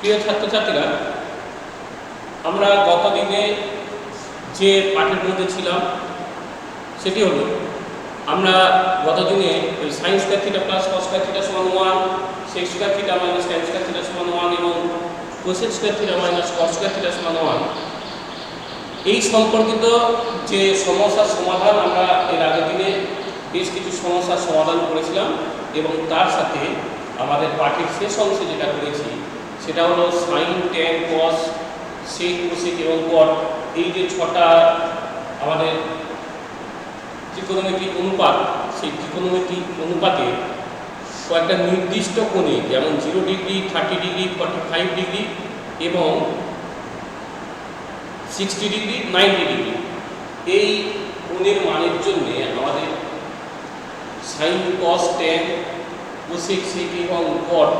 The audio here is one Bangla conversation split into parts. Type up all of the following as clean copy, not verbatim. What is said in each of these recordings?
প্রিয় ছাত্রছাত্রীরা, আমরা গত দিনে যে পাঠের মধ্যে ছিলাম সেটি হলো আমরা গত দিনে sine square theta plus cos square theta সমান 1, sec square theta minus tan square theta সমান 1 এবং cosec square theta minus cos square theta সমান 1 এই সম্পর্কিত যে সমস্যার সমাধান আমরা এর আগের দিনে বেশ কিছু সমস্যার সমাধান করেছিলাম এবং তার সাথে আমাদের পাঠের শেষ অংশে যেটা করেছি সেটা হলো sine tan cos sec cosec এবং কট এই যে ছটা আমাদের ত্রিকোণমিতিক অনুপাত, সেই ত্রিকোণমিতিক অনুপাতে কয়েকটা নির্দিষ্ট কোণে যেমন 0 ডিগ্রি, 30 ডিগ্রি, 45 ডিগ্রি এবং 60 ডিগ্রি, 90 ডিগ্রি এই কোণের মানের জন্য আমাদের sine cos tan cosec sec এবং কট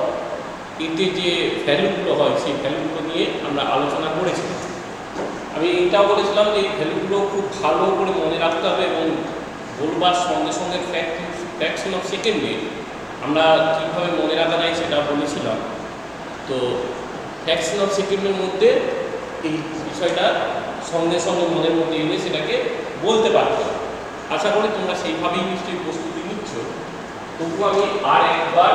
এতে যে ভ্যালুগুলো হয় সেই ভ্যালুগুলো নিয়ে আমরা আলোচনা করেছিলাম। আমি এটাও বলেছিলাম যে এই ভ্যালুগুলো খুব ভালো করে মনে রাখতে হবে এবং বলবার সঙ্গে সঙ্গে ফ্র্যাকশন অফ সেকেন্ডে আমরা কীভাবে মনে রাখা যায় সেটা বলেছিলাম। তো ফ্র্যাকশন অফ সেকেন্ডের মধ্যে এই বিষয়টা সঙ্গে সঙ্গে মনের মধ্যে এনে সেটাকে বলতে পারতো। আশা করি তোমরা সেইভাবেই নিশ্চয়ই প্রস্তুতি নিচ্ছ। তবু আমি আর একবার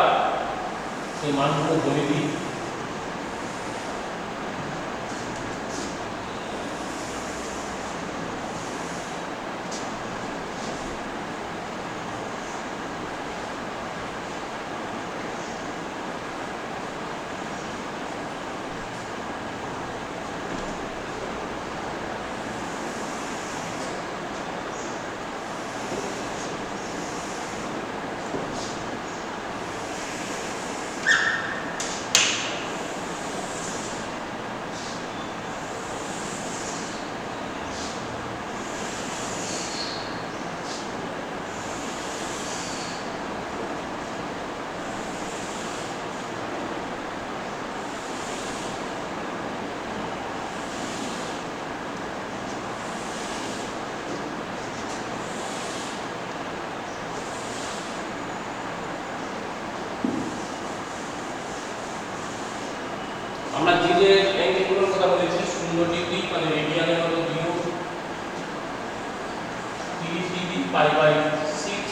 সেই মানগুলো বলে দিই। আমরা যে অ্যাঙ্গেলগুলোর কথা বলেছি 0 ডিগ্রি মানে রেডিয়ানের হলো 0, 30 degree pi by 6,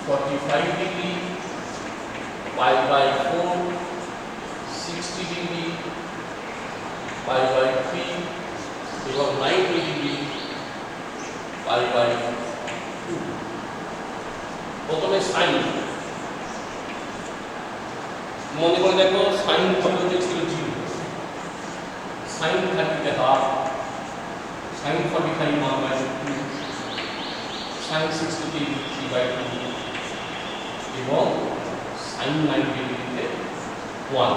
45 degree pi by 4, 60 degree pi by 3 এবং 90 ডিগ্রি পাই বাই 2। প্রথমে সাইন মনে করে দেখো, সাইন 0 যে ছিল 0, সাইন 30 তে হাফ, সাইন 45 1 বাই 2, সাইন 60 তে 3 বাই 2 এবং সাইন 90 ডিগ্রিতে 1।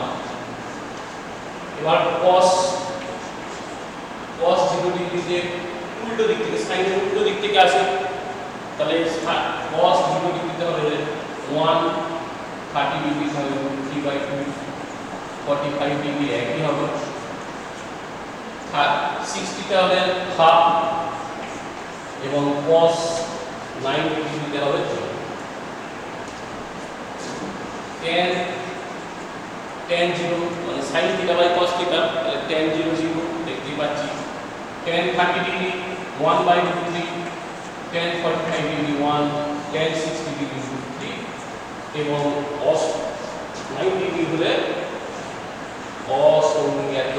এবার cos 0 ডিগ্রিতে উল্টো দিক থেকে, সাইনের উল্টো দিক থেকে আসে, তাহলে cos 0 ডিগ্রিতে হবে 1, 30 ডিগ্রি হবে 3 বাই 2, 45 ডিগ্রি একই হবে, 60 তে হবে হাফ এবং cos 90 ডিগ্রিতে হবে 2। tan 0 মানে sin theta by cos theta, তাহলে tan 0 0 দেখতে পাচ্ছি, tan 30 degree 1 by √3, tan 45 degree 1, tan 60 degree √3 এবং cos 90 ডিগ্রি হলে অসংজ্ঞাত।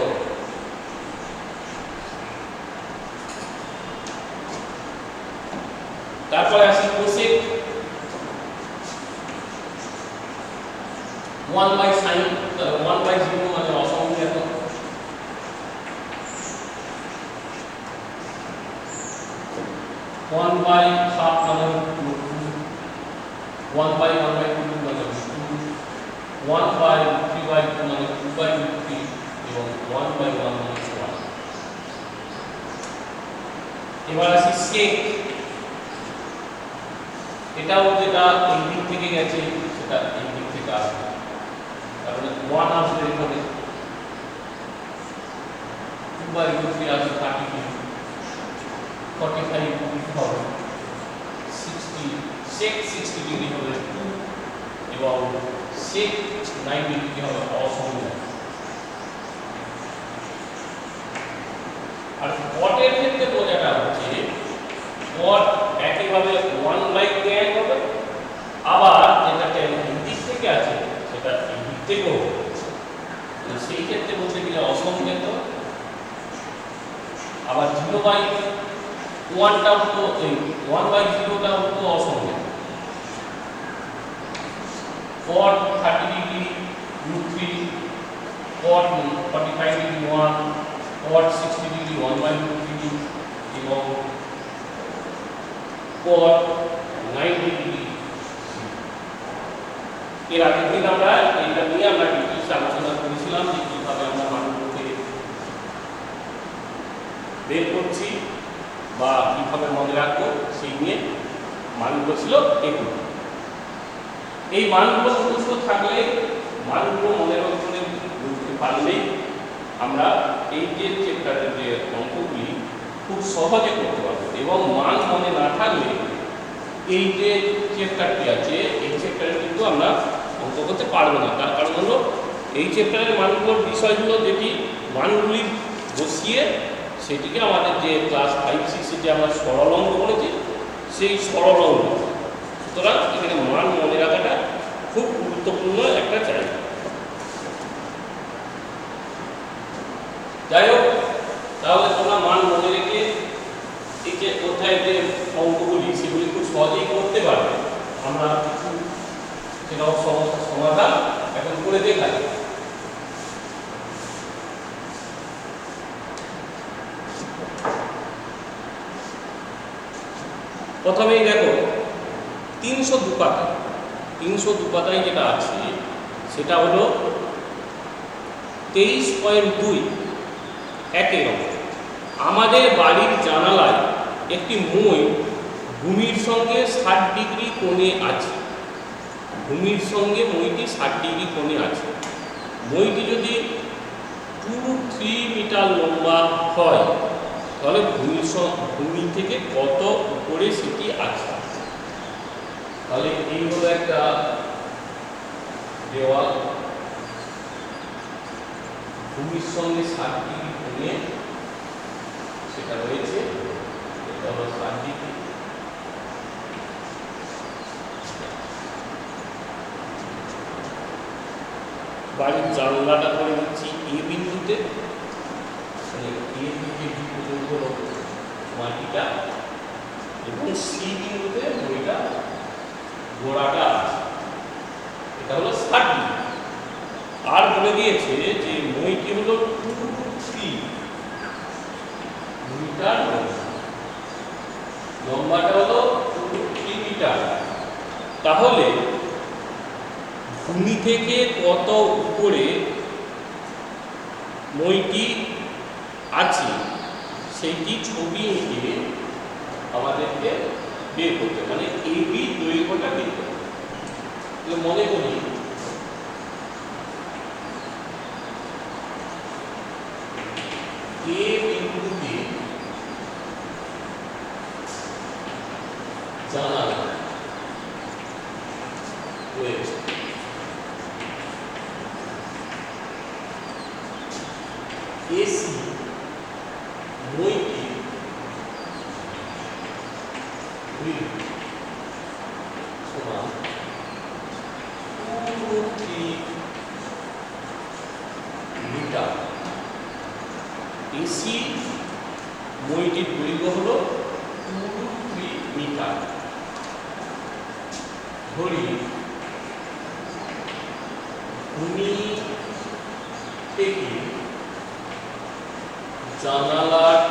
তারপরে আসি কোসেক 1 বাই sin, 1 বাই 0 মানে অসংজ্ঞাত, 1 বাই হাফ মানে 1 বাই 1 বাই 2 মানে 2, 1 বাই 3 বাই 2 মানে 2 বাই 3 এবং 1 বাই 1 মানে 1। এবার আসি সেক, এটাও যেটা এই দিক থেকে গেছে সেটা এই দিক থেকে আসবে, তাহলে 1 আসবে এখানে, 2 বাই 3 আসবে 30 ডিগ্রি, 45 ডিগ্রি হবে 60, sec 60 ডিগ্রি হবে 2 এবং sec 90 ডিগ্রি হবে অসংজ্ঞাত। কট একইভাবে 1/tan হবে, আবার যেটা tan এই দিক থেকে আছে সেটা এই দিক থেকেও হবে। সেই ক্ষেত্রে বলতে গেলে অসংজ্ঞাত, আবার 0/1টাও তো এই 1/0টাও তো অসংজ্ঞাত। cot 30 degree √3, cot 45 degree 1, cot 60 degree 1/√3 এবং cot 90 ডিগ্রি। এর আগের দিন আমরা এটা নিয়ে আমরা ডিটেইলস আলোচনা করেছিলাম যে কিভাবে আমরা মানগুলোকে বের করছি বা কিভাবে মনে রাখবো, সেই নিয়ে মানগুলো ছিল এগুলো। এই মানগুলো মুখস্থ থাকলে, মানগুলো মনে রাখতে বুঝতে পারলেই আমরা এই যে চ্যাপ্টারের যে অঙ্কগুলি খুব সহজে করতে পারবো। এবং মান মনে না থাকলে এই যে চ্যাপ্টারটি আছে এই চ্যাপ্টারে কিন্তু আমরা অঙ্ক করতে পারবো না। তার কারণ হলো এই চ্যাপ্টারের মানগুলোর বিষয়গুলো যেটি মানগুলি বসিয়ে সেটিকে আমাদের যে ক্লাস 5-6 যে আমরা সরল অঙ্ক করেছি সেই সরল অঙ্ক। সুতরাং এখানে মান মনে রাখাটা খুব গুরুত্বপূর্ণ একটা জায়গা। যাই হোক, তাহলে তোমরা মান মনে রেখে এই যে অধ্যায়ের যে অঙ্কগুলি সেগুলি খুব সহজেই করতে পারবে। আমরা কিছু সেটাও সমস্যার সমাধান এখন করে দেখাই। প্রথমেই দেখো 302 পাতায় 302 পাতায় যেটা আছে সেটা হলো 23.2 একের অঙ্ক। আমাদের বাড়ির জানালায় একটি মই ভূমির সঙ্গে 60 ডিগ্রি কোণে আছে। ভূমির সঙ্গে মইটি 60 ডিগ্রি কোণে আছে। মইটি যদি 2-3 মিটার লম্বা হয় তাহলে ভূমি থেকে কত উপরে সেটি আছে। তাহলে এই হলো একটা দেওয়াল, ভূমির সঙ্গে 60 ডিগ্রি কোণে সেটা রয়েছে, এটা হলো 60 ডিগ্রি। বাড়ির জানলাটা করে দিচ্ছি এ বিন্দুতে, মানে এ থেকে বি পর্যন্ত হলো মাটিটা, এবং সি বিন্দুতে মইটা গোড়াটা আছে, এটা হলো 60 ডিগ্রি। আর বলে দিয়েছে যে মইটি হলো 2-3 মিটার লম্বাটা হলো 2-3 মিটার। তাহলে ভূমি থেকে কত উপরে মইটি আছে সেইটি ছবি এঁকে আমাদেরকে বের করতে, মানে এবি দৈর্ঘ্যটা বের করতে। মনে করি এ বিন্দুতে জানালা রয়েছে, এসি মইটি সমান 2-3 মিটার। এসি মইটির দৈর্ঘ্য হলো 2-3 মিটার। ধরি ভূমি থেকে জানালার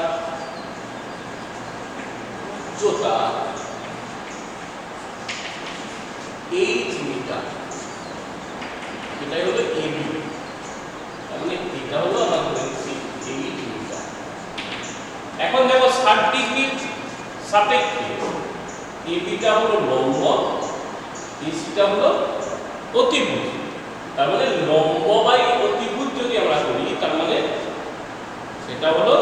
উচ্চতা 8 মিটার, এটাই হলো এবি। তাহলে এটা হলো আমাদের 8 মিটার। এখন দেখো 60 ডিগ্রির সাপেক্ষে এবিটা হলো লম্ব, এসিটা হলো অতিভুজ। তার মানে লম্ব বাই অতিভুজ যদি আমরা করি তার মানে সেটা হলো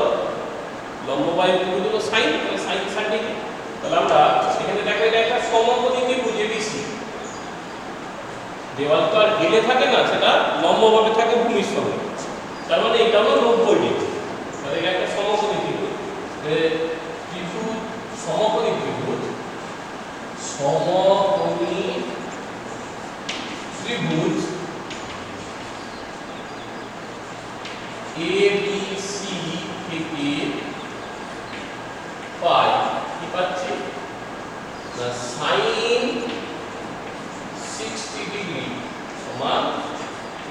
লম্ব বাই অতিভুজ হলো সাইন, সাইন 60 ডিগ্রি। তাহলে আমরা সেখানে দেখো এটা একটা সমকোণী ত্রিভুজ এবিসি। দেওয়াল তো আর গেলে থাকে না, সেটা লম্বভাবে থাকে ভূমির সঙ্গে। তার মানে এটা হলো 90 ডিগ্রি। তাহলে এটা একটা সমকোণী ত্রিভুজ। ত্রিভুজ সমকোণী ত্রিভুজ, সমকোণী ত্রিভুজ ABC থেকে পাই কি পাচ্ছি না sin 60 ডিগ্রি সমান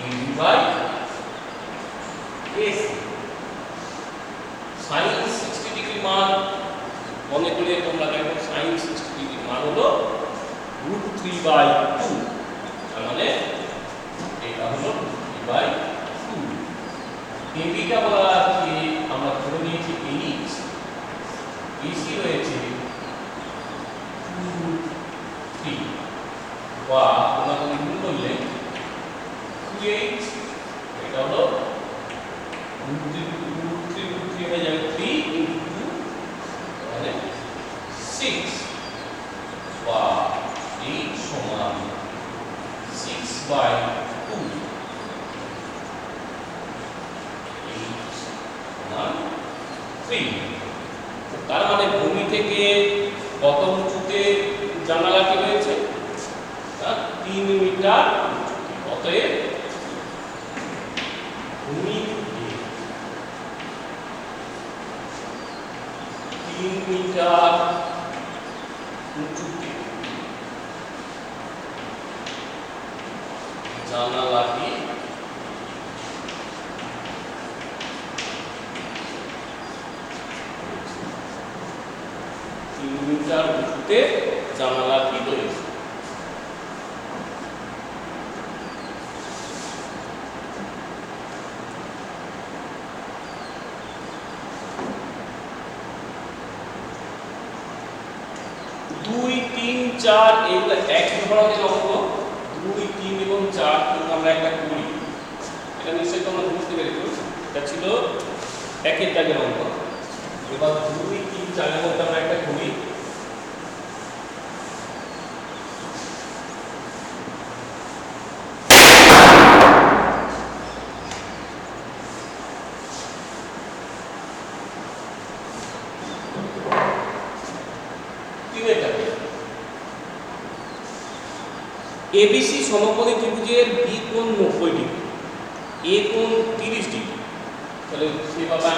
AB by AC। sin 60 degree মান মনে করে তোমরা দেখো sin 60 ডিগ্রি মান হলো √3/2, তার মানে এটা হলো √3/2। AB টা বলা আছে আমরা ধরে নিয়েছি h, AC রয়েছে 2√3 বা তোমরা যদি গুণ করলে 2h, এটা হলো √3 হয়ে যাবে 3 × 2 মানে 6 বা h সমান 6/2। তার মানে ভূমি থেকে কত উঁচুতে জানালাটি রয়েছে? 3 মিটার উঁচুতে। অতএব ভূমি থেকে 3 মিটার উঁচুতে জানালাটি মিটার উঁচুতে জানালাটি রয়েছে। দুই, 3, 4 এগুলো এক ধরনের অঙ্ক। 2, 3 এবং 4 কিন্তু আমরা একটা করি, এটা নিশ্চয়ই তোমরা বুঝতে পেরেছো। এটা ছিল একের দাগের অঙ্ক। এবার 2, 3, 4 এর মধ্যে আমরা একটা করি। ABC সমকোণী ত্রিভুজের B কোণ 90 ডিগ্রি, A কোণ 30 ডিগ্রি। তাহলে সেভাবে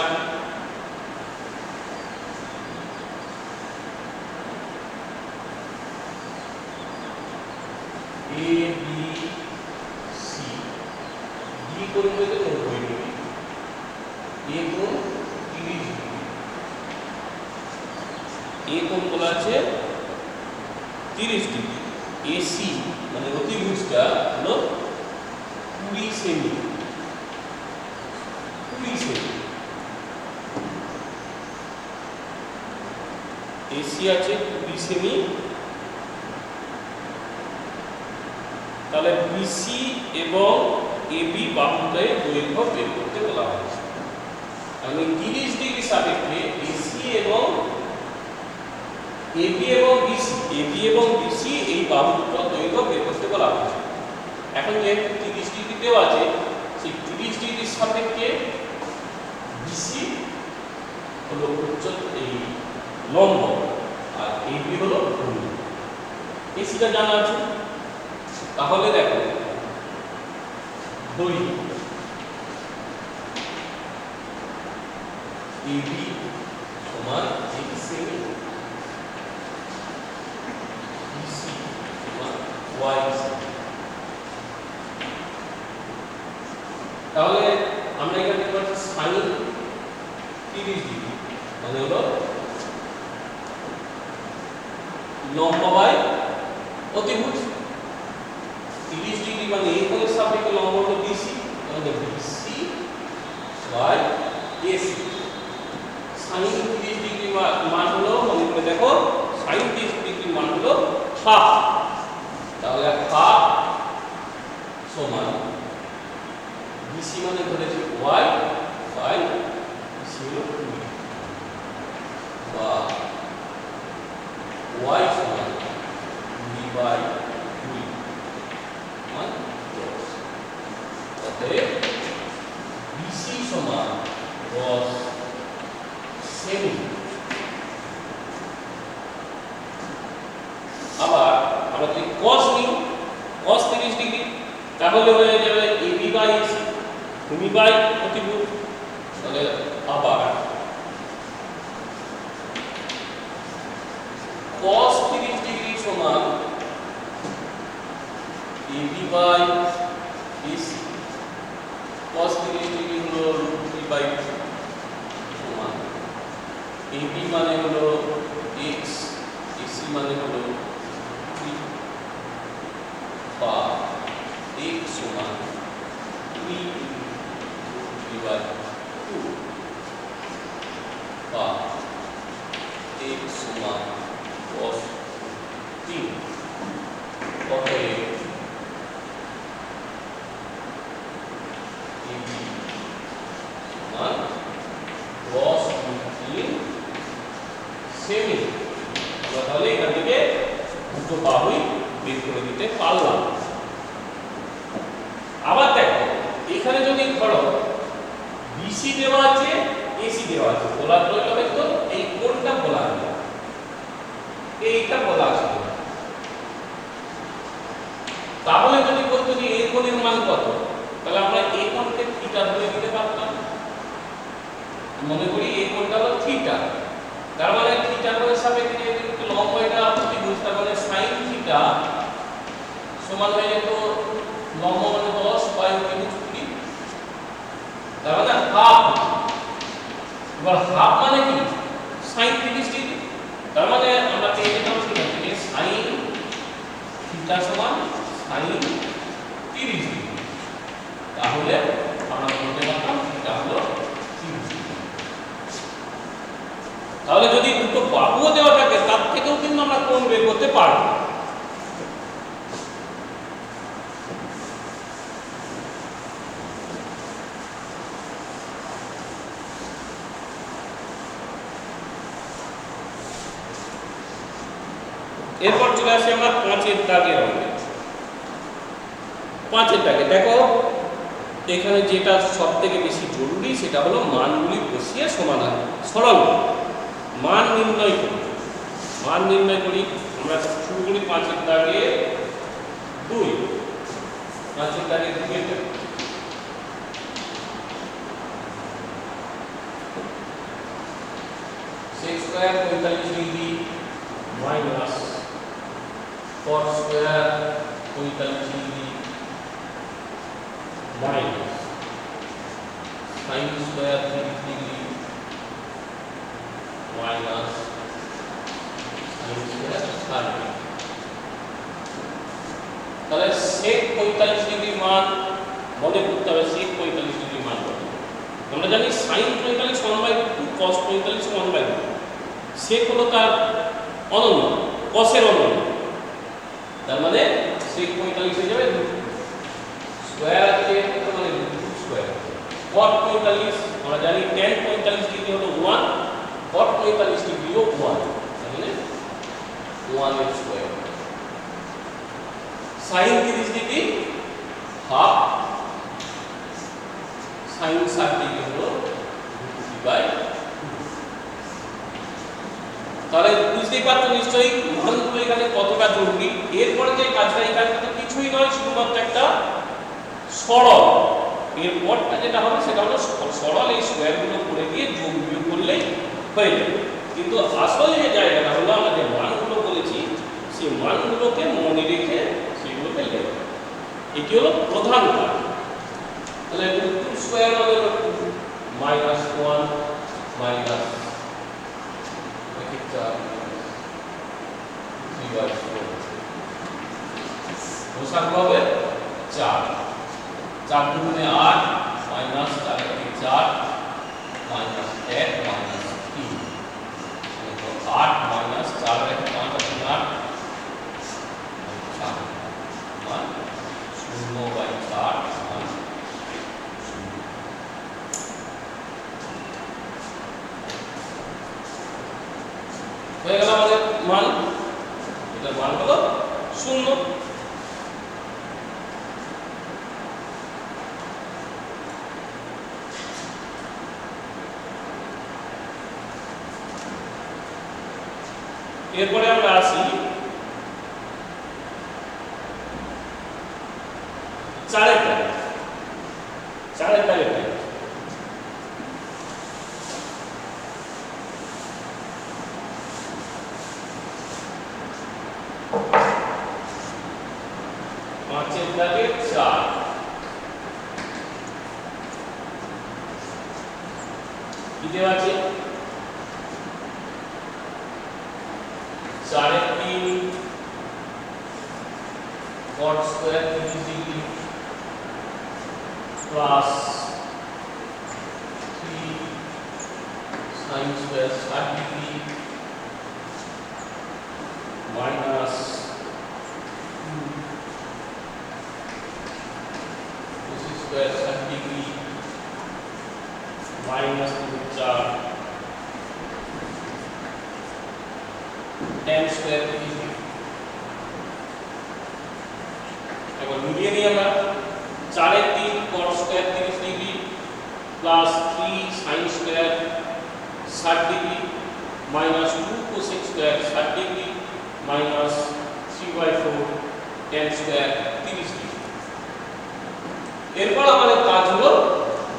ABC B কোণ হচ্ছে 90 ডিগ্রি, A কোণ 30 ডিগ্রি। A কোণ বলা আছে 30 ডিগ্রি। AC মানে অতিভুজটা হলো 20 সেমি, 20 সেমি। AC আছে 20 সেমি। তাহলে BC এবং AB বাহুদ্বয়ের দৈর্ঘ্য বের করতে বলা হয়েছে। আমি 30 ডিগ্রি সাপেক্ষে AC এবং AB এবং BC এই বাহু দুটো দৈর্ঘ্য বের করতে বলা হয়েছে। এখন যেহেতু 30 ডিগ্রি দেওয়া আছে, সেই 30 ডিগ্রির সাপেক্ষে BC হলো এই লম্ব আর AB হলো ভূমি। ACটা জানা আছে। তাহলে দেখো দৈর্ঘ্য AB সমান 8 সেমি, BC সমান y সেমি। তাহলে আমরা এখানে দেখতে পাচ্ছি sin 30 ডিগ্রি মানে হলো লম্ব বাই অতিভুজ। 30 ডিগ্রি মানে এই কোণের সাপেক্ষে লম্ব হলো BC, তাহলে BC by AC। sin 30 degree মান হলো, মনে করে দেখো sin 30 ডিগ্রি মান হলো হাফ। তাহলে হাফ সমান BC মানে ধরেছি y বাই BC হলো 2 বা y সমান 2 বাই 2 মান 10। অতএব BC সমান 10 সেমি cos নিই, cos 30 ডিগ্রি, তাহলে হয়ে যাবে AB বাই AC, ভূমি বাই অতিভুজ। তাহলে আবার cos 30 ডিগ্রি সমান AB by AC, cos 30 degree হলো √3 বাই 2 সমান AB মানে হলো x, AC মানে হলো 3 বা x সমান 3 √3 বাই 2 বা x সমান cos 3। অতএব AB সমান cos 3 সেমি। আমরা তাহলে এখান থেকে দুটো বাহুই বের করে দিতে পারলাম। আবার দেখো এখানে যদি ধরো BC দেওয়া আছে, AC দেওয়া আছে, বলা রইল তো এই কোণটা বলা আছে, এইটা বলা আছে, তাহলে যদি বলতো যে এই কোণের মান কত, তাহলে আমরা এই কোণকে থিটা ধরে নিতে পারতাম। মনে করি এই কোণটা হলো থিটা, তার মানে থিটা কোণের সাপেক্ষে যদি লম্ব এটা অতিভুজ, তার মানে sin থিটা সমান হয়ে যেত লম্ব মানে 10 বাই অতিভুজ 20, তার মানে হাফ। এবার হাফ মানে কি sin 30 ডিগ্রি, তার মানে আমরা পেয়ে যেতাম সেখান থেকে sin থিটা সমান sin 30 ডিগ্রি। তাহলে আমরা বলতে পারতাম থিটা হলো 30 ডিগ্রি। তাহলে যদি দুটো বাহুও দেওয়া থাকে তার থেকেও কিন্তু আমরা কোণ বের করতে পারব। এরপর চলে আসি আমরা 5 দাগের অঙ্কে। 5 দাগে দেখো এখানে যেটা সবথেকে বেশি জরুরি সেটা হলো মানগুলি বসিয়ে সমাধান সরল মান নির্ণয় করি। মান নির্ণয় করি আমরা শুরু করি 5 দাগে 2। 5 দাগে 2 sec square 45 degree minus cos square 45 degree minus sin square 30 degree minus sin square 60 degree. তাহলে sec 45 ডিগ্রি মান মনে করতে হবে, sec 45 ডিগ্রি মান কত? আমরা জানি sin 45 1/2, cos 45 1/2। sec হলো তার অনন্য, cos এর অনন্য, তার মানে sec 45 হয়ে যাবে স্কয়ার আছে মানে স্কয়ার। cot 45 আমরা জানি tan 45 ডিগ্রি হলো 1, cot 45 ডিগ্রিও 1, তাহলে 1 এর square. sin 30 degree half, sin 60 degree হলো √3/2। তাহলে বুঝতেই পারছো নিশ্চয়ই মানগুলো এখানে কতটা জরুরি। এরপরে যে কাজটা এখানে তো কিছুই নয়, শুধুমাত্র একটা সরল। এরপরটা যেটা হবে সেটা হলো সরল, এই স্কয়ারগুলো করে দিয়ে যোগ বিয়োগ করলেই হয়ে যাবে। কিন্তু আসল যে জায়গাটা হলো আমরা যে মানগুলো বলেছি সেই মানগুলোকে মনে রেখে সেগুলোকে লেখা, এটি হলো প্রধান কাজ। তাহলে √2 স্কয়ার মানে হলো 2 মাইনাস 1 মাইনাস গোসাগু হবে 4, 4 দুগুণে 8 মাইনাস 4 একে 4 মাইনাস 1 মাইনাস 3, 8 মাইনাস 4 একে 5 আছে 8 মান 0/4 মান 0। হয়ে গেল আমাদের মান, এটার মান হলো 0। এরপরে আমরা আসি চারের দাগে তাই 5-এর দাগে 4 কি দেওয়া আছে 4-এর 3 cot square 30 degree plus 3 sin square 60 degree minus 2 cos square 60 degree minus 4 tan square degree এবার মিলিয়ে নিই আমরা 4 এর 3 cot square 30 degree plus 3 sin square 60 degree minus 2 cos square 60 degree minus 3/4 tan square 30 degree. এরপর আমাদের কাজ হলো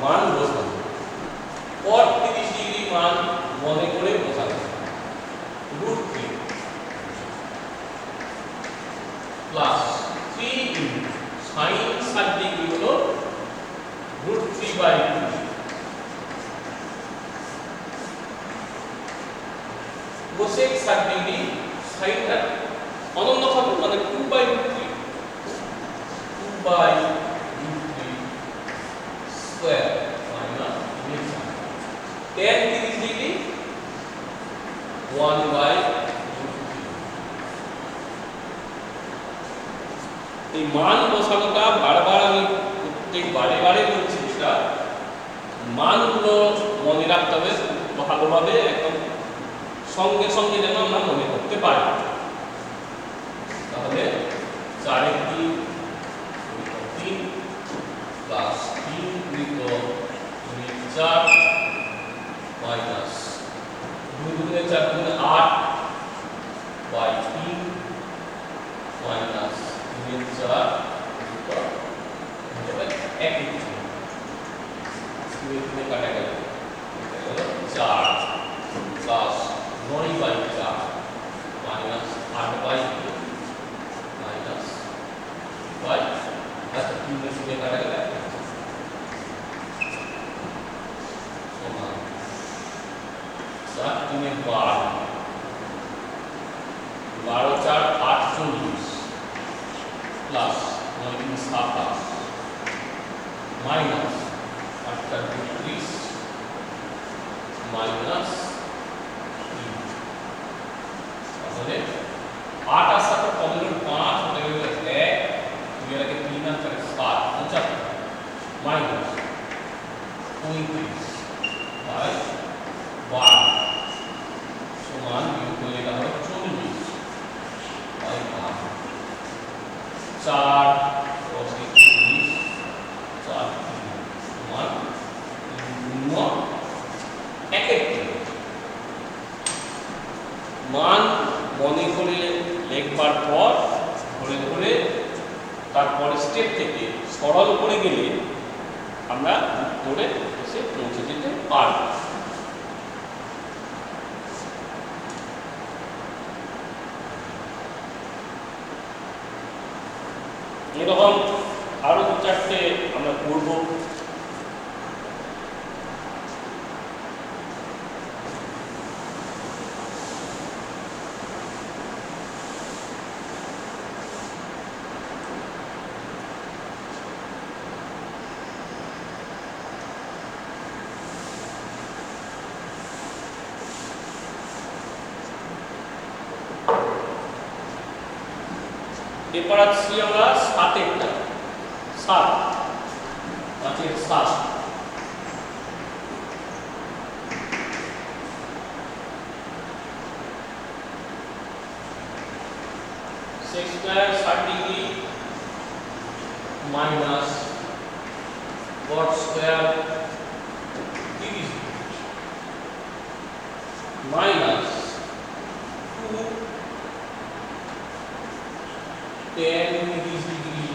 মান বসানো। cot 30 ডিগ্রি মান মনে করে বসাতে √3 প্লাস 3 sin 60 ডিগ্রি হলো √3/2 cosec 60 ডিগ্রি সাইনটা অনন্য হবে মানে 2/√3 স্কয়ার মাইনাস tan 30 ডিগ্রি 1/√3 এই মান বসানোটা বারবার আমি প্রত্যেক বারে বলছি এটা মানগুলো মনে রাখতে হবে ভালোভাবে একদম সঙ্গে সঙ্গে যেন আমরা মনে করতে পারি। তাহলে 4 এর 3 প্লাস 3 4 माइनस 2 दूनी 4 दूनी 8 बाई 3 माइनस 3 4 जब एक में काटा गया 4 प्लस 9/4 माइनस 8/2 माइनस 5 अच्छा 3 में काटा गया 7 में 12 4 48 प्लस 9 27 माइनस 8 30 माइनस 3 তাহলে 8 আর 7 কমন 5 হয়ে গেল 1 দুই এর 3 আর 4 7 মাইনাস 35 বাই 12 समान योग को लेगा 24 बाई 8 4 और 24 4 समान 9 71 মান মনে করে লেখবার পর ধরে ধরে তারপর স্টেপ থেকে সরল করে গেলে আমরা উত্তরে এসে পৌঁছে যেতে পারব। এরকম আরো 2-4টে আমরা করব। এরপর আসছি আমরা 7-এরটা 7 5-এর 7 sec square 60 degree minus cot square 30 minus 2 tan 30 degree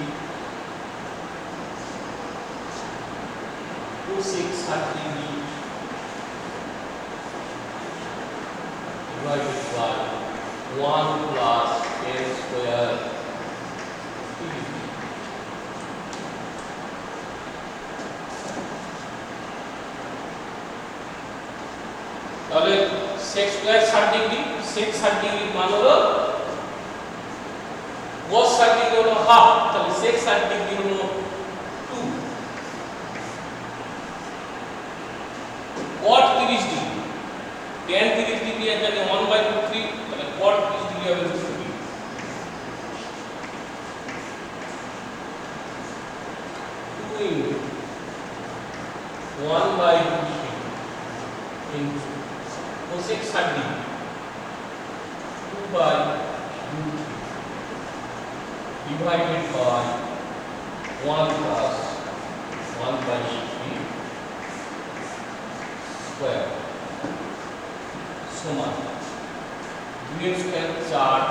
cosec 60 degree divided by 1 plus n square তাহলে sec স্কয়ার 60 ডিগ্রি sec 60 ডিগ্রির মান হলো cos 60 ডিগ্রি হলো হাফ, তাহলে sec 60 ডিগ্রি হলো 2, cot 30 ডিগ্রি tan 30 ডিগ্রি এখানে 1/3, তাহলে cot 30 ডিগ্রি হবে 2 degree. 2 into 1/3 into cosec 60 degree 2/3 divided by 1 plus 1/3 square সমান 2 এর স্কয়ার 4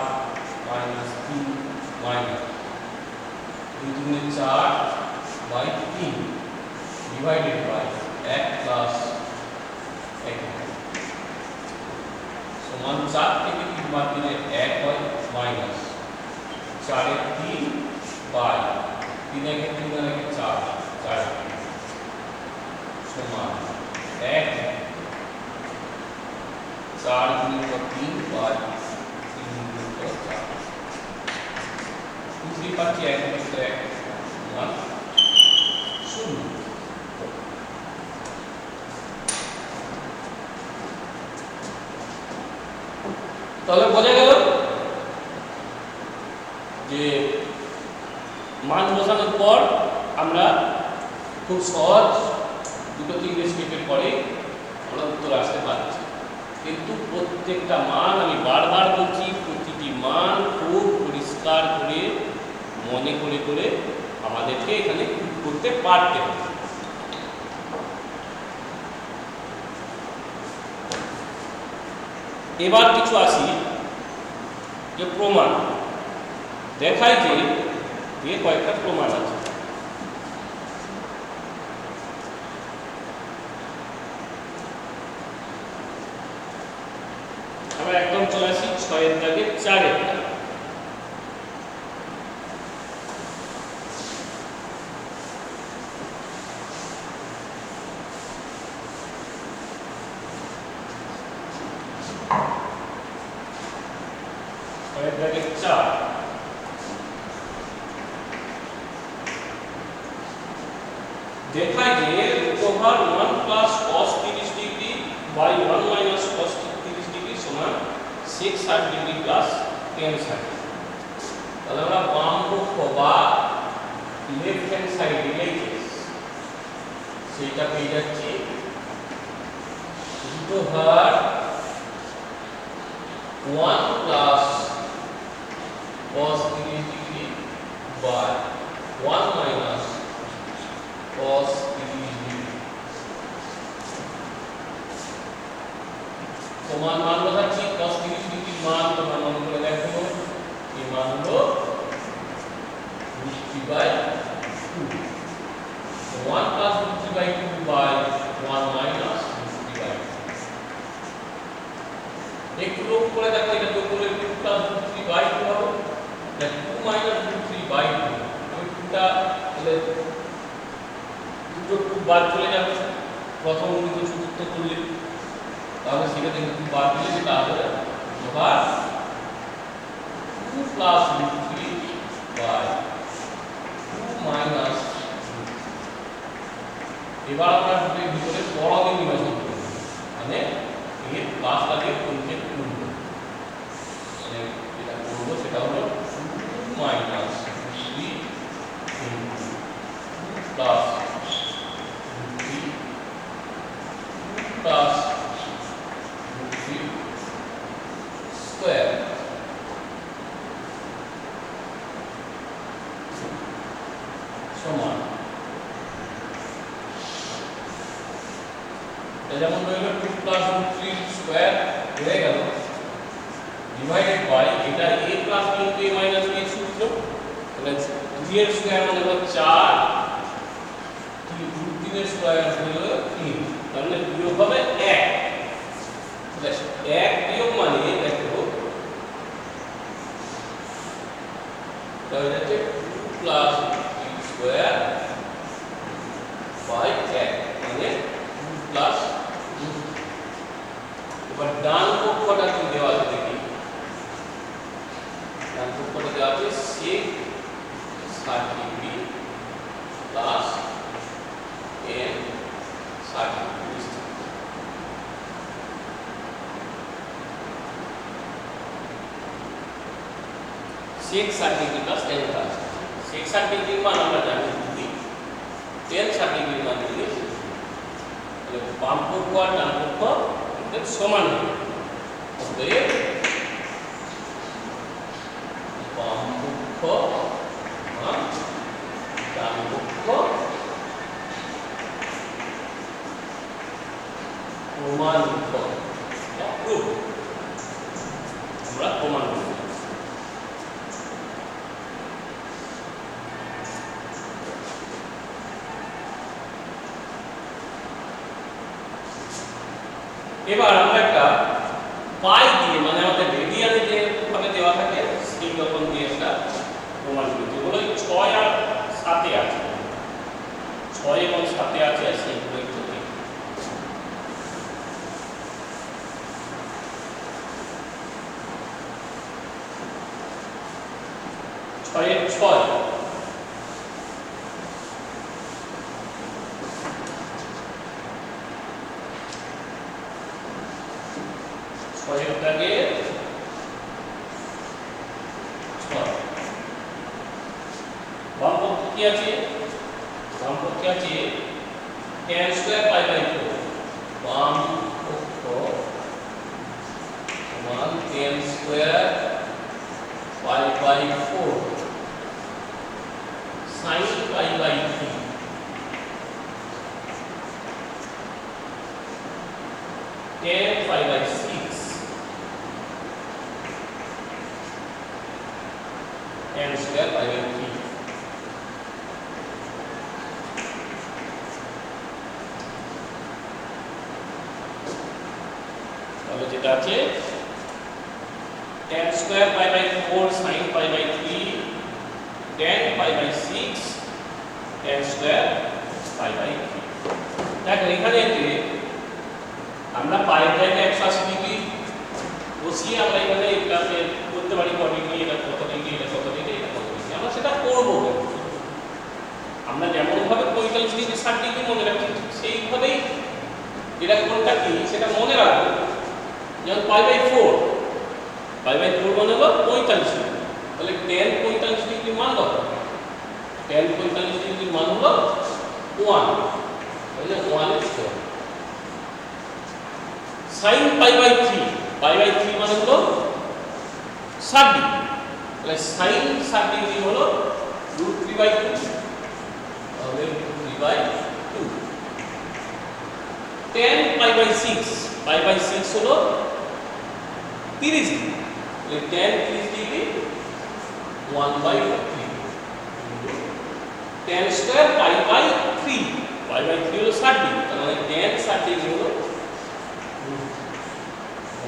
minus 3 minus 2 দুগুণে 4 by 3 divided by 1 plus 1 সমান 4 থেকে 3 বাদ দিলে 1 হয় মাইনাস 4 এর 3 বাই 3 এর 3 আর 1 4 4 সমান 1 4 গুণিত 3 বাই 3 গুণিত 4 2 3 পাচ্ছি 1 গুণিত 1 সমান 0। তাহলে বোঝা গেল যে মান বসানোর পর আমরা খুব সহজ দুটো তিনটে স্টেপের পরে আমরা উত্তর আসতে পারছি, কিন্তু প্রত্যেকটা মান আমি বারবার বলছি, প্রতিটি মান খুব পরিষ্কার করে মনে করে করে আমাদেরকে এখানে করতে পারতে হবে। এবার কিছু আসি যে প্রমাণ দেখায় যে কয়েকটা প্রমাণ আছে। আমরা একদম চলে আসি 6 এর দাগে 4 এর দাগে। দেখায় যে root over 1 plus cos 30 degree by 1 minus cos 30 degree সমান sec 60 ডিগ্রি plus tan 60। তাহলে আমরা বাম পক্ষ বা লেফট হ্যান্ড সাইডে লিখে সেটা পেয়ে যাচ্ছি root over 1 plus cos 30 degree by 1 minus cos 30 degree সমান মান বসাচ্ছি। cos 30 ডিগ্রি মান তোমরা মনে করে দেখো, এই মান হলো √3/2, 1 plus √3/2 by 1 minus √3/2। একটু লক্ষ্য করে দেখো, এটা যোগ করলে 2 plus √3/2 হবে, না 2 minus √3/2। আমি 2টা তাহলে দুটো 2 বাদ চলে যাবে প্রথম গুণিত চতুর্থ করলে, তাহলে সেটা থেকে 2 বাদ দিলে যেটা হবে ওভার 2 plus √3/2 minus। এবার আমরা দুটোর ভিতরে পরমাণু নির্বাচন করব, মানে এর প্লাস লাগে কোনকে গুণ করব, মানে যেটা করব সেটা হলো 2 minus 3 into 2 plus 3 plus 3 square সমান যেমন হইল 2 plus 3 স্কয়ার হয়ে গেল ডিভাইডেড বাই এটা a plus into a minus b সূত্র, তাহলে 3 এর স্কয়ার মানে হলো 4, 3 √3 স্কয়ার হলো 3, তার মানে বিয়োগ হবে 1। তাহলে 1 বিয়োগ মানে দেখো তাহলে হচ্ছে 2 প্লাস স্কয়ার বাই 1 মানে 2 প্লাস 2। এবার ডান পক্ষটা কি দেওয়া আছে দেখি, ডান পক্ষটা দেওয়া আছে sec 60 degree plus n 60 degree. sec 60 degree plus n 60। sec 60 ডিগ্রির মান আমরা জানি 2, n 60 ডিগ্রির মান জানি। তাহলে বাম পক্ষ আর ডান পক্ষ এদের সমান হবে। অতএব বাম পক্ষ আর ডান পক্ষ প্রমাণিত। আমরা প্রমাণ করব। এবার আমরা একটা পাই দিয়ে মানে আমাদের রেডিয়ানে যে ভাবে দেওয়া থাকে সেই রকম দিয়ে একটা প্রমাণ করি, যেগুলো 6 আর 7 এ আছে, 6 এবং 7 এ আছে সেইগুলো একটু দেখি। 6 এর 6 6 দাগে 6। বাম পক্ষে কি আছে, বাম পক্ষে আছে tan স্কয়ার পাই বাই 4। বাম পক্ষ সমান tan square pi by 4 sin pi by 3 tan pi by 6 tan square pi by 3। তাহলে যেটা আছে tan square pi by 4 sin pi by 3 tan pi by 6 tan square pi by 3। দেখো এখানে আমরা পাইয়ের জায়গায় 180 ডিগ্রি বসিয়ে আমরা এখানে এটাকে করতে পারি কত ডিগ্রি, এটা কত ডিগ্রি, এটা কত ডিগ্রি, এটা কত ডিগ্রি, আমরা সেটা করব। আমরা যেমন ভাবে 45 ডিগ্রি 60 ডিগ্রি মনে রাখছি সেইভাবেই এটা কোনটা কি সেটা মনে রাখবো। যেমন পাই বাই 4, পাই বাই 4 মানে হলো 45 ডিগ্রি। তাহলে tan 45 ডিগ্রি মান কত? tan 45 ডিগ্রি মান হলো 1, তাহলে 1 এর square. sin pi by 3, pi by 3 মানে হলো 60 ডিগ্রি, তাহলে sin 60 ডিগ্রি হলো √3/2, তাহলে √3/2। tan pi by 6, pi by 6 হলো 30 ডিগ্রি, তাহলে tan 30 degree 1/3। tan square pi by 3, pi by 3 হলো 60 ডিগ্রি, তার মানে tan 60 ডিগ্রি হলো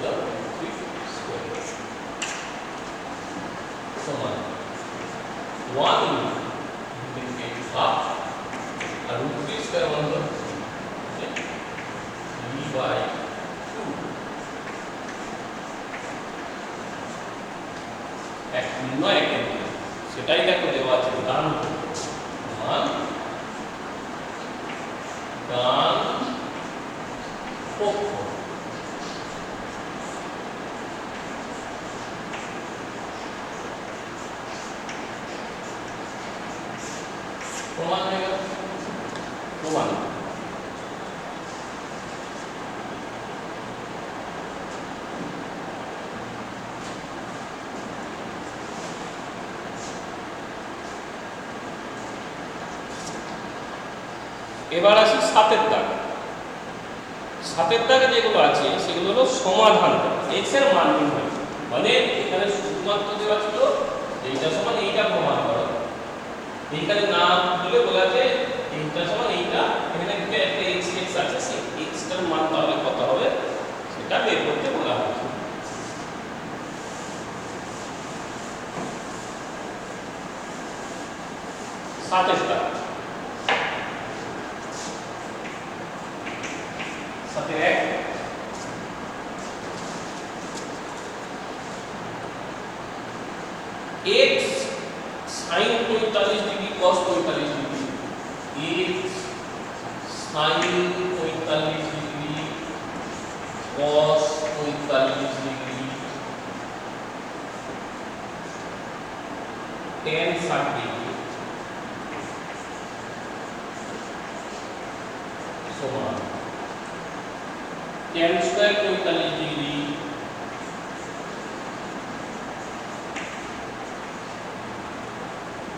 √3 স্কয়ার সমান 1 into half আর √3 স্কয়ার মানে হলো 3/2। এক শূন্য এক সেটাই দেখো দেওয়া আছে ডান মান ডান পক্ষ। প্রমাণ হয়ে গেল। প্রমাণ এবার আসি 7 এর দাগ। 7 এর দাগে যেগুলো আছে সেগুলো হলো সমাধান, x এর মান নির্ণয়। মানে এখানে শুধুমাত্র দেওয়া ছিল এইটা সমান এইটা প্রমাণ করো, এইখানে না বলে বলা আছে এইটা সমান এইটা, এখানে এর মান তাহলে কত হবে সেটা বের করতে বলা হয়েছে। সাতেরটা সাথে এক x sin 45 degree cos 45 degree x sin 45 degree cos 45 degree tan 60 degree সমান tan square 45 degree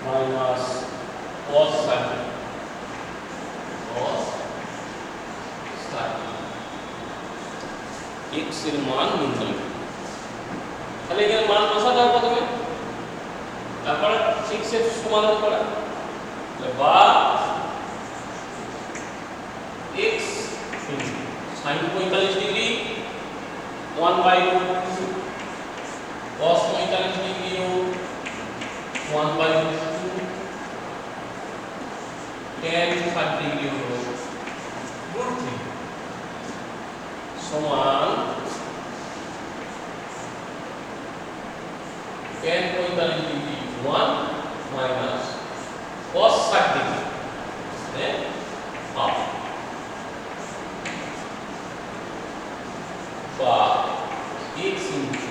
minus cos 60 cos 60 x এর মান নির্ণয়। তাহলে এর মান বসাতে হবে প্রথমে, তারপর 6 এর সমাধান করা বা x sin 45 degree 1/2 cos 45 degree 1/2 tan 60 degree হলো √3 সমান tan 45 degree 1 minus cos 60 degree হ্যাঁ হাফ বা x ইনটু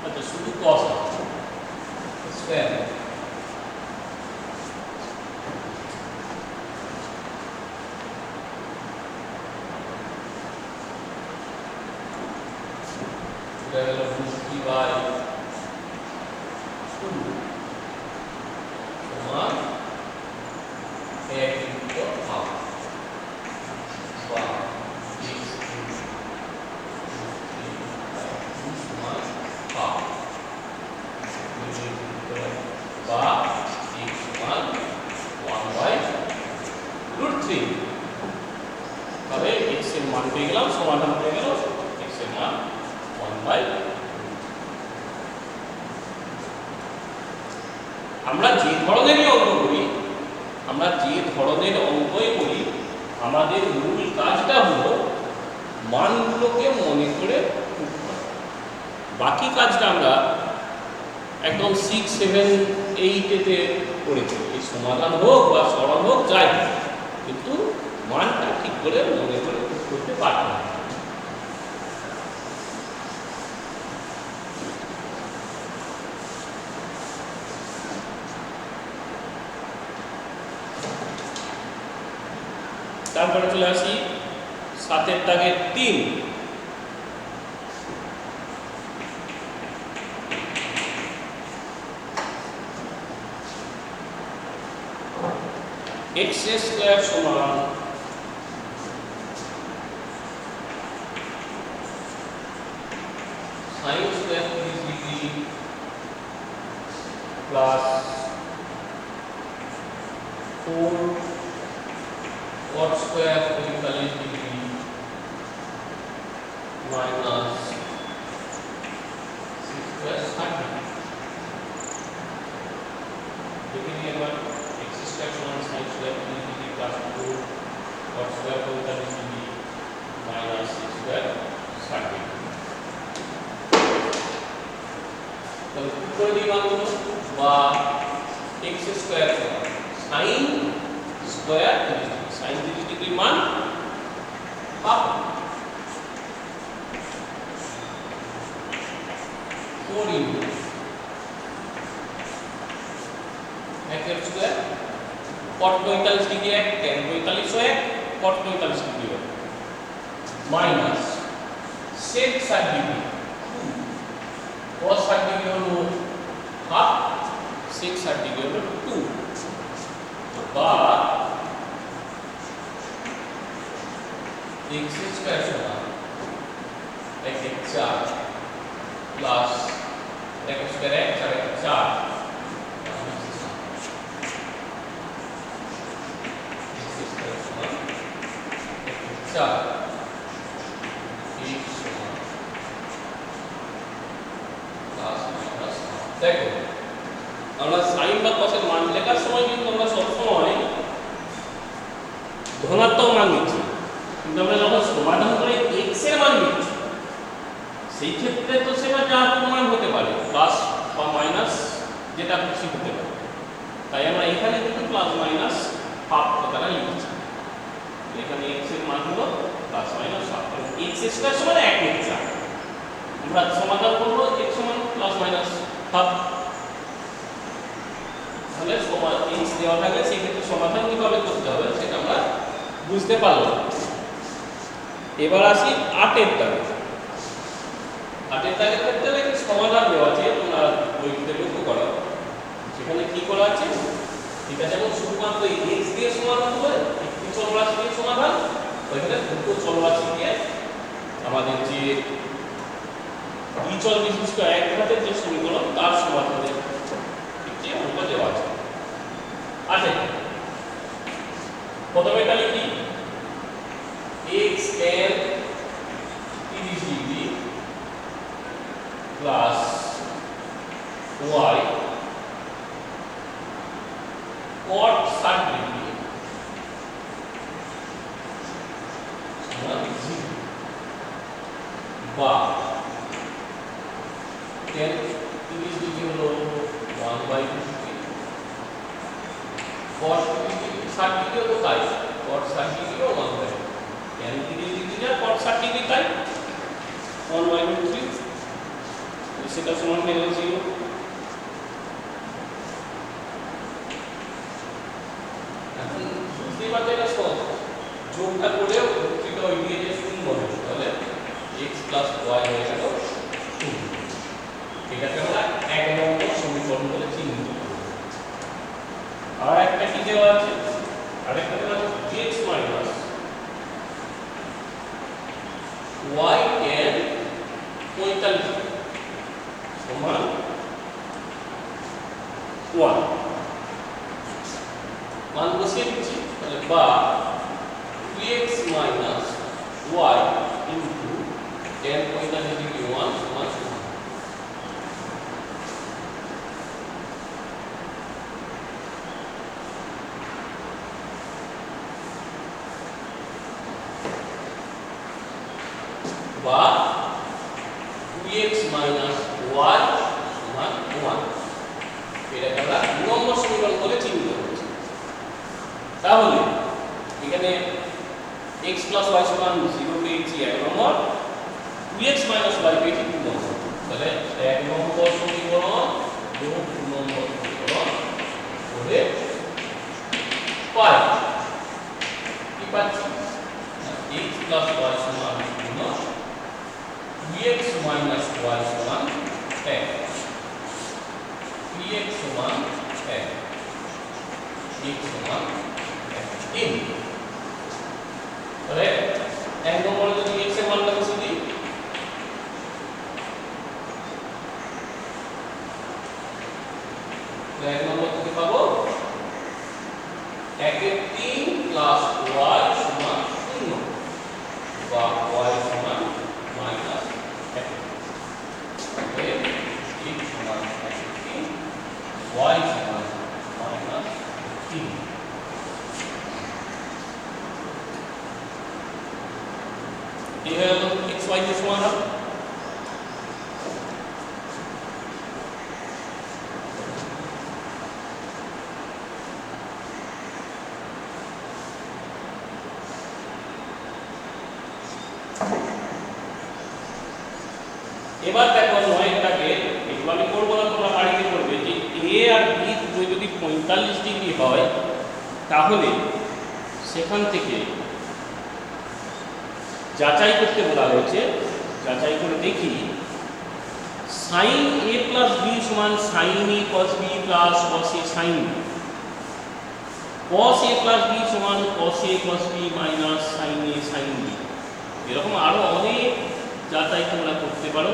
আচ্ছা শুধু cos square level of √3 by 2 সমান 1 into half বা x into √3 by 2 সমান half বা x সমান 1/√3 তবে x এর মান পেয়ে গেলাম, সমাধান পেয়ে গেল x এর মান 1/2। আমরা যে ধরনেরই অঙ্ক করি আমাদের মূল কাজটা হলো মানগুলোকে মনে করে উঠতে। বাকি কাজটা আমরা একদম 6, 7, 8 করেছি, এই সমাধান হোক বা সরল হোক যাই হোক, কিন্তু মানটা ঠিক করে মনে করে করতে পারবো না। তারপরে চলে আসি 7 দাগের 3। x স্কয়ার সমান sin square 30 degree plus 4 cot square 45 degree minus 6 square 60 degree. দেখি একবার x স্কয়ার সমান sin square 30 degree plus 4 cot square 45 degree minus 6 square 60 degree. তাহলে কি করে দিই মানগুলো, বা x স্কয়ার সমান sin square 30 degree, sin 30 degree মান হাফ 4 ইনটু 1 এর স্কয়ার cot 45 ডিগ্রি 1, tan 45 ও 1, cot 45 degree 1 minus sec 60 degree 2, cos 60 degree হলো হাফ, sec 60 ডিগ্রি হলো 2, বা x স্কয়ার সমান 1 এর 4 প্লাস 1 স্কয়ার 1, 4 1 4 স্টার x সমান প্লাস মাইনাস। দেখো আমরা সাইন বা কসের মান লেখার সময় কিন্তু আমরা সবসময় ধনাত্মক মান নিচ্ছি, কিন্তু আমরা যখন সমাধান করে x এর মান নিচ্ছি সেই ক্ষেত্রে তো সেটা যা মান হতে পারে, প্লাস বা মাইনাস যেটা খুশি হতে পারে। তাই আমরা এখানে কিন্তু প্লাস মাইনাস হাফ কথাটা লিখছি। এখানে x এর মান হলো প্লাস মাইনাস হাফ, কারণ x স্কয়ার সমান 1 নিচ্ছি। আমরা সমাধান করব x সমান প্লাস মাইনাস হাফ। তাহলে সমান x দেওয়া থাকলে সেই ক্ষেত্রে সমাধান কিভাবে করতে হবে সেটা আমরা বুঝতে পারলাম। এবার আসি 8 এর দাগে। 8 এর দাগের ক্ষেত্রে একটি সমাধান দেওয়া আছে, তোমরা বইতে লক্ষ্য করো সেখানে কি করা আছে। ঠিক আছে, যেমন শুধুমাত্র x দিয়ে সমাধান হবে, একটি চলরাশি দিয়ে সমাধান, ওইখানে দুটো চলরাশি দিয়ে আমাদের যে দ্বিচল বিশিষ্ট এক ঘাতের যে সমীকরণ তার সমাধানের একটি অঙ্ক দেওয়া আছে। আচ্ছা, প্রথমে এটা লিখি x tan 30 degree plus y cot 60 degree সমান 0, বা tan 30 ডিগ্রি হলো 1/2, cot 60 ডিগ্রি হলো তাই cot 60 ডিগ্রি হলো 1/2, tan 30 ডিগ্রি যা cot 60 ডিগ্রি তাই 1/3, সেটা সমান হয়ে গেল 0। এখন বুঝতেই পারছো এটা সহজ, যোগটা করেও উত্তরটা ওই দিয়ে যে 0 হবে, তাহলে x প্লাস y হয়ে গেল 0। এটাকে আমরা 1 নম্বর সমীকরণ বলে চিহ্নিত করব। আর একটা কি দেওয়া আছে, আরেকটা দেওয়া আছে x মাইনাস y tan 45 সমান 1। মান বসিয়ে দিচ্ছি, তাহলে বা 2x minus y into tan 45 degree 1 সমান 1। বা 2x মাইনাস y সমান 1। এটাকে আমরা নম্বর সমীকরণ বলে চিহ্নিত করছি। তাহলে এখানে x প্লাস y সমান 0 পেয়েছি 1 নম্বর, 2x মাইনাস y পেয়েছি 2 নম্বর। তাহলে 1 নম্বর সমীকরণ 2 নম্বর সমীকরণ করে পাই কি পাচ্ছি, x প্লাস y সমান 0, 2x মাইনাস y সমান 1, 3x সমান 1, x সমান 3। তাহলে 1 নম্বরে যদি x এর মানটা বসিয়ে দিই, তাহলে 1 নম্বর থেকে পাবো 1 এর 3 প্লাস y সমান 0, বা y সমান মাইনাস 1। তাহলে x সমান 1 এর 3, y সমান মাইনাস 3। এই হয়ে গেল x y এর সমাধান। এবার দেখো 9টাকে একটু আমি করবো না, তোমরা বাড়িতে করবে, যে a আর b দুটোই যদি 45 ডিগ্রি হয় তাহলে সেখান থেকে যাচাই করতে বলা হয়েছে। যাচাই করে দেখি sin a প্লাস b সমান sin a cos b plus cos a sin b, cos a plus b সমান cos a cos b minus sin a sin b। এরকম আরো অনেক যাচাই তোমরা করতে পারো।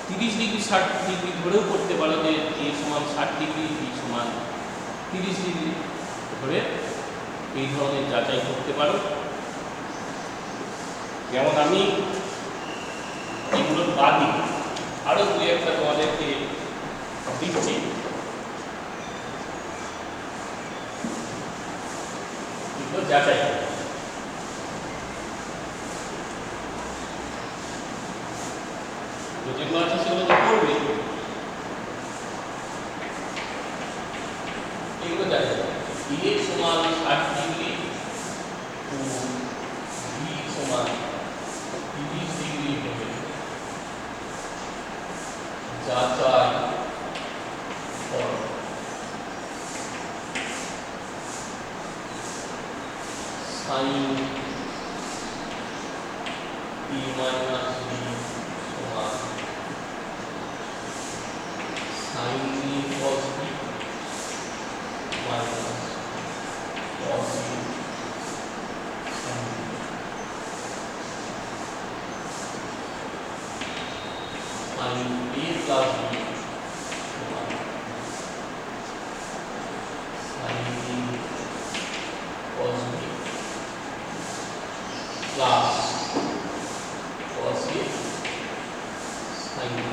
30 ডিগ্রি 60 ডিগ্রি ধরেও করতে পারো, যে a সমান 60 ডিগ্রি b সমান 30 ডিগ্রি ধরে এই ধরনের যাচাই করতে পারো। যেমন আমি এগুলোর বাদই আরো দুই একটা তোমাদেরকে দিচ্ছি, এগুলো যাচাই করো। যেগুলো আছে সেগুলো তো করবে, এগুলো যাচাই করো। এ সমান 60 ডিগ্রি ও বি সমান 30 ডিগ্রি হবে যাচাই করো। সাইন টি মাইনাস বি সমান sine B cos B minus cos B sine B. Sine B plus B সমান sine B cos B plus cos A sin B।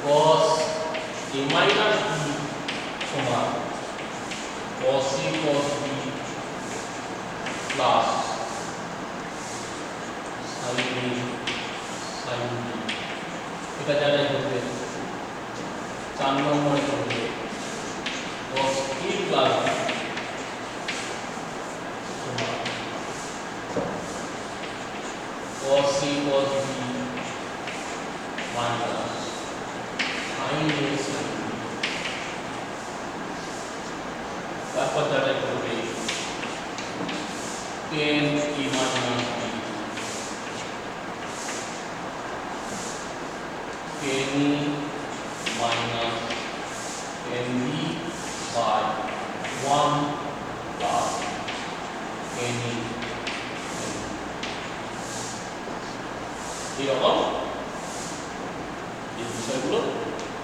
cos A minus B সমান cos A cos B plus sin A sin B। এটা যাচাই করবে 4 নম্বরে করবে cos A plus B সমান cos A cos B minus sin A sin B। তারপর যাচাই করবে tan A minus B tan A minus tan B by 1 plus any এরকম এই বিষয়গুলো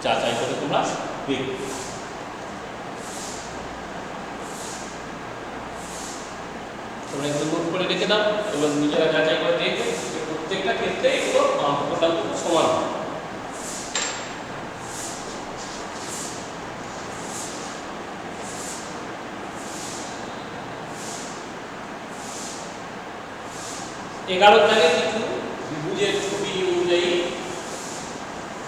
যাচাই করে তোমরা দেখবে। তোমরা একটু নোট করে রেখে দাও এবং নিজেরা যাচাই করে দেখবে যে প্রত্যেকটা ক্ষেত্রে এগুলো অঙ্কটা সমান হয়। এগারো দাগে কিছু ত্রিভুজের ছবি অনুযায়ী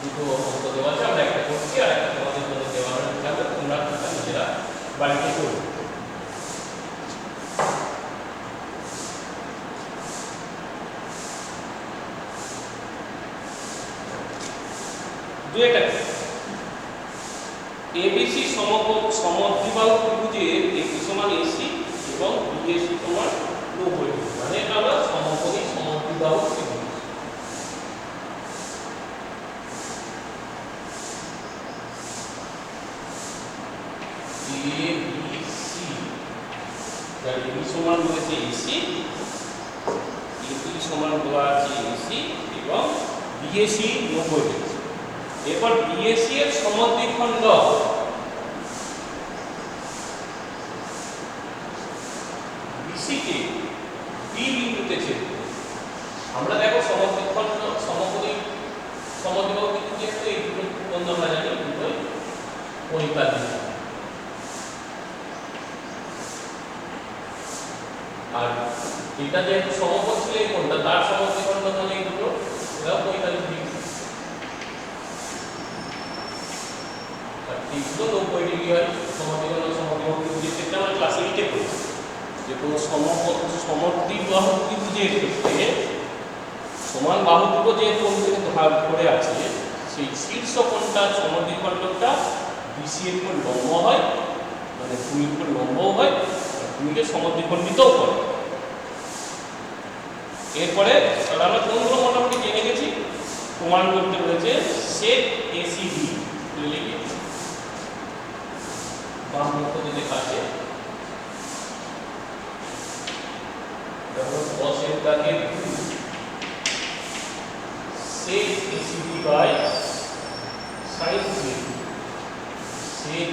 দুটো অঙ্ক দেওয়া আছে, আমরা একটা করছি আর একটা তোমাদের জন্য দেওয়া থাকবে, তোমরা নিজেরা বাড়িতে করবে। দুই একটা ABC সমদ্বিবাহু ত্রিভুজের AC সমান AC এবং BAC সমান 90 ডিগ্রি, মানে এটা আমরা সমকোণী সমদ্বিবাহু ত্রিভুজ। ABC যার AB সমান রয়েছে AC, AB সমান বলা আছে AC এবং BAC 90 ডিগ্রি। এরপর BAC এর সমদ্বিখণ্ড BC কে B বিন্দুতে ছেদ করে। আমরা দেখো সমদ্বিখণ্ড সমকোণী সমদ্বিবাহু ত্রিভুজ যেহেতু এই দুটো কোণ আমরা জানি দুটোই পরিপাটি, আর এটা যেহেতু সমকোণ ছিল এই কোণটা তার সমদ্বিখণ্ড মানে এই দুটো এটাও 45 ডিগ্রি। এগুলো 90 ডিগ্রি হয় সমদ্বিখণ্ড সমদ্বিবাহু ত্রিভুজের ক্ষেত্রে। আমরা ক্লাসে লিখে পড়েছি যে কোনো সমদ্বিবাহু ত্রিভুজের ক্ষেত্রে সমান বাহু দুটো যে কোণ থেকে ভাগ করে আছে সেই শীর্ষ কোণটা সমদ্বিখণ্ডটা BC এর উপর লম্ব হয়, মানে ভূমির উপর লম্বও হয়, ভূমিকে সমদ্বিখণ্ডিতও করে। এরপরে আমরা কোণগুলো মোটামুটি জেনে গেছি, প্রমাণ করতে বলেছে সেক ACD লিখে বাম পক্ষ দিয়ে লেখা আছে যখন cos এর দাগের sec ACD by sin ACD, sec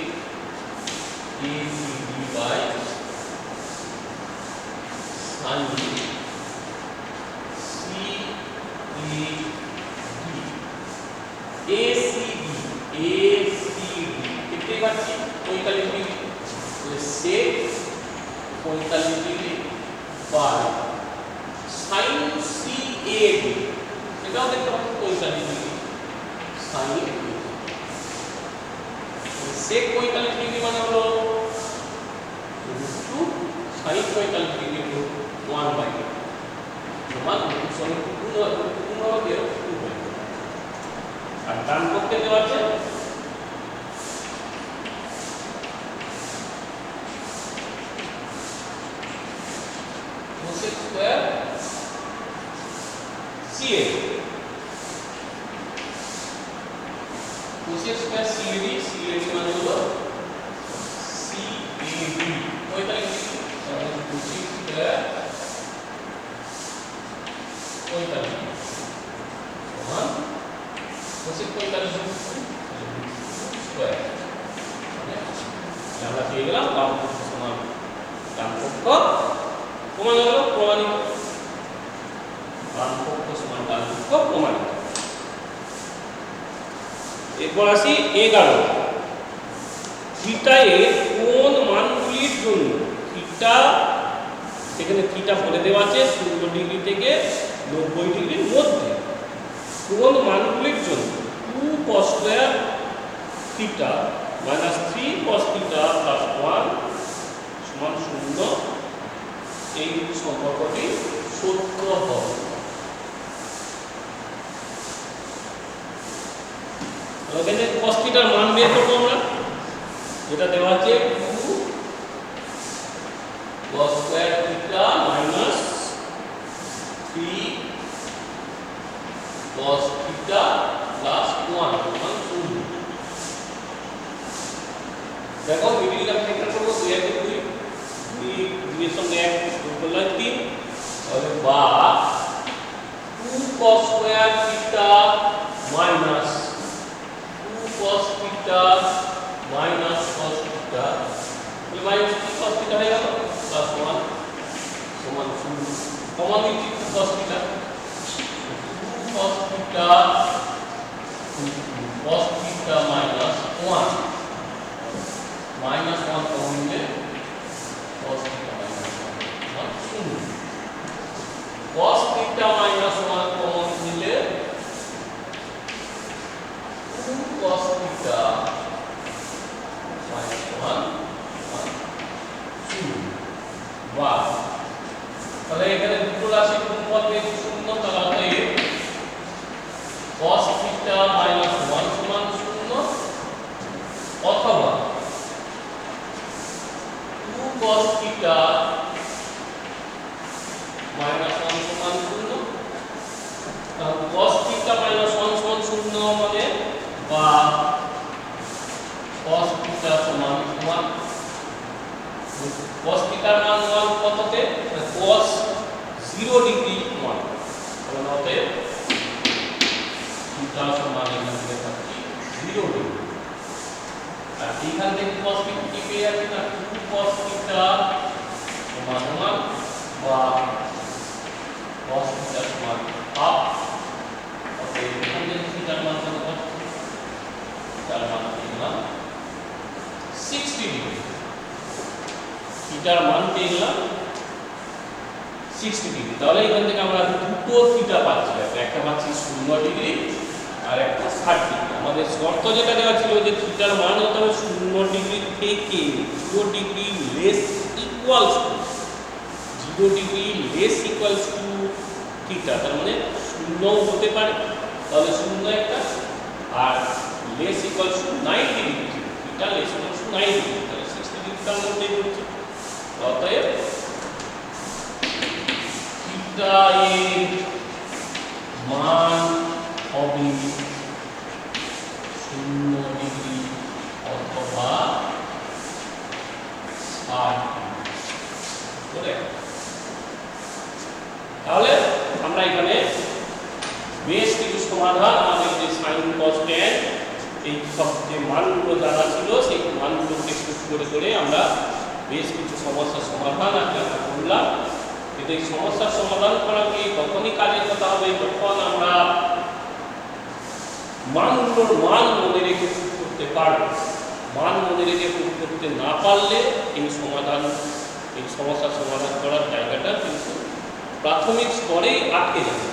sine C D A C D দেখতে পাচ্ছি 45 ডিগ্রি, সে 45 degree by sine C A D, এটাও দেখতে পাচ্ছি 45 degree sine A D. sec 45 degree মানে হলো √2 sin 45 ডিগ্রি হলো 1/2 সমান সমীকরণ হবে 2/2। আর ডান পক্ষে দেওয়া আছে cosec square CAD, cosec square CAD মানে হলো CAD 45 ডিগ্রি, তাহলে cosec স্কয়ার 45 ডিগ্রি সমান cosec 45 ডিগ্রি স্কয়ার, মানে আমরা পেয়ে গেলাম বাম পক্ষ সমান ডান পক্ষ, প্রমাণ হলো প্রমাণিত, বাম পক্ষ সমান ডান পক্ষ প্রমাণিত। এরপর আসি 11, থিটা এর কোন মানগুলির জন্য, থিটা সেখানে থিটা বলে দেওয়া আছে 0 ডিগ্রি থেকে 90 ডিগ্রির মধ্যে, কোন মানগুলির জন্য 2 cos square theta minus 3 cos theta plus 1 সমান 0, এই সম্পর্কটি সত্য হবে। এখানে cos থিটার মান বের করব আমরা, যেটা দেওয়া আছে 2 cos square theta minus 3 cos theta plus 1 সমান 0। দেখো মিডিল টার্ম থেকে করব 2 এর 2 এর সঙ্গে 1 যোগ করলে 3, তাহলে বা 2 cos square theta minus 2 cos theta minus cos theta, তাহলে মাইনাস 3 cos থিটা হয়ে গেল প্লাস 1 সমান 0। কমন দিচ্ছি 2 cos theta, 2 cos theta minus 1 minus 1 common দিলে cos theta minus 1 0। cos theta minus 1 common দিলে 2 cos থিটা মাইনাস 1 0 বা, তাহলে এখানে দুটো রাশি গুণফল পেয়েছি 0, তাহলে cos থিটা মাইনাস 1 সমান 0 অথবা 2 cos থিটা মাইনাস 1 সমান 0, তাহলে cos থিটা মাইনাস 1 সমান 0 মানে বা cos থিটা সমান 1, cos থিটার মান 1 কততে, cos 0 ডিগ্রি 1, তাহলে অতএব থিটা সমান এখান থেকে পাচ্ছি 0 ডিগ্রি। আর এইখান থেকে cos থিটা কি পেয়ে যাচ্ছি না 2 cos থিটা সমান 1 বা cos থিটা সমান হাফ, অতএব এখান থেকে থিটার মান কত পাচ্ছি, থিটার মান পেলাম 60 ডিগ্রি, থিটার মান পেলাম 60 ডিগ্রি। তাহলে এখান থেকে আমরা দুটো থিটা পাচ্ছি, একটা পাচ্ছি 0 ডিগ্রি আর একটা 60 ডিগ্রি। আমাদের শর্ত যেটা দেওয়া ছিল যে থিটার মান হতে হবে 0 ডিগ্রি থেকে 0 degree less equals to 0 degree less equals to theta, তার মানে 0 হতে পারে, তাহলে 0 একটা, আর less equals to 90 degree, theta less equals to 90 degree, তাহলে 60 ডিগ্রি তার মধ্যেই পড়ছে। অতএব থিটা এর মান হবে 0 ডিগ্রি অথবা 60 ডিগ্রি। তাহলে আমরা এখানে বেশ কিছু সমাধান, আমাদের যে সাইন কস ট্যান এই সব যে মানগুলো জানা ছিল সেই মানগুলোকে ইউজ করে আমরা বেশ কিছু সমস্যার সমাধান আমরা করলাম। কিন্তু এই সমস্যার সমাধান করা কি তখনই কাজের কথা হবে যখন আমরা মানগুলোর মান মনে রেখে প্রয়োগ করতে পারবো। মান মনে রেখে প্রয়োগ করতে না পারলে এই সমস্যার সমাধান করার জায়গাটা কিন্তু প্রাথমিক স্তরেই আটকে যাবে।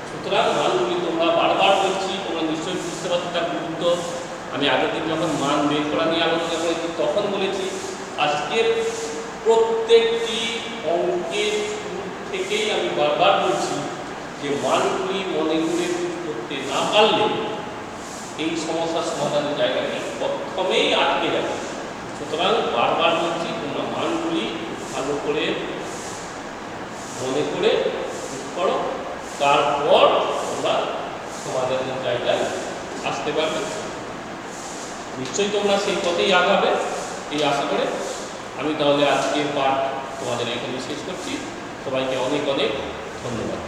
সুতরাং মানগুলি তোমরা বারবার বলছি, তোমরা নিশ্চয়ই বুঝতে পারছো তার গুরুত্ব। আমি আগের দিন যখন মান বের করা নিয়ে আলোচনা করেছি তখন বলেছি, আজকের প্রত্যেকটি অঙ্কের শুরু থেকেই আমি বারবার বলছি যে মানগুলি মনে করে করতে না পারলে এই সমস্যার সমাধানের জায়গাটি প্রথমেই আটকে যাবে। সুতরাং বারবার বলছি তোমরা মানগুলি ভালো করে মনে করে করো, তারপর তোমরা সমাধানের জায়গায় আসতে পারবে। নিশ্চয়ই তোমরা সেই পথেই আগাবে এই আশা করে আমি তাহলে আজকের পাঠ তোমাদের এখানে শেষ করছি। সবাইকে অনেক অনেক ধন্যবাদ।